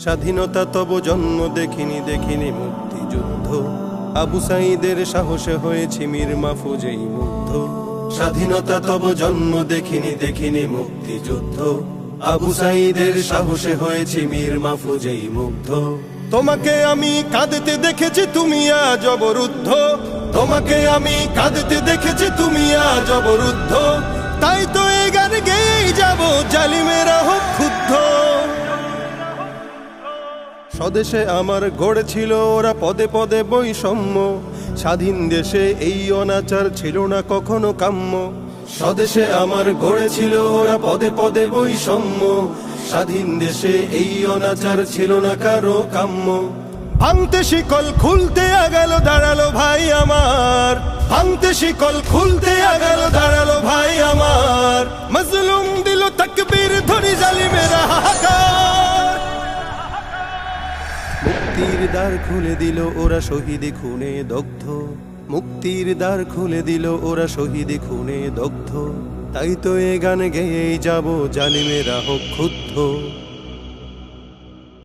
স্বাধীনতা তব জন্ম দেখিনি দেখিনি মুক্তিযুদ্ধ, আবু সাঈদের সাহসে হয়েছি মীর মাহফুজেই মুগ্ধ। স্বাধীনতা তব জন্ম দেখিনি দেখিনি মুক্তিযুদ্ধ, আবু সাঈদের সাহসে হয়েছি মীর মাহফুজেই মুগ্ধ। তোমাকে আমি কাঁদতে দেখেছি তুমি আজ অবরুদ্ধ, তোমাকে আমি কাঁদতে দেখেছি তুমি আজ অবরুদ্ধ। তাই তো এই গান গেয়েই যাব জালিমেরা হোক ক্ষুব্ধ। স্বদেশে আমার গড়েছিল ওরা পদে পদে বৈষম্য, স্বাধীন দেশে এই অনাচার ছিল না কখনো কাম্য। স্বদেশে আমার গড়েছিল ওরা পদে পদে বৈষম্য, স্বাধীন দেশে এই অনাচার ছিল না কারো কাম্য। ভাঙতে শিকল খুলতে গেল দাঁড়ালো ভাই আমার, ভাঙতে শিকল খুলতে গেল দাঁড়ালো ভাই আমার। মজলুম দিল তাকবীর ধরি জালিমেরা হাহাকার। মুক্তির দ্বার খুলে দিল ওরা শহীদ খুনে দগ্ধ, মুক্তির দ্বার খুলে দিল ওরা শহীদ খুনে দগ্ধ। তাই তো এ গান গেয়েই যাব জালিমেরা হোক ক্ষুব্ধ।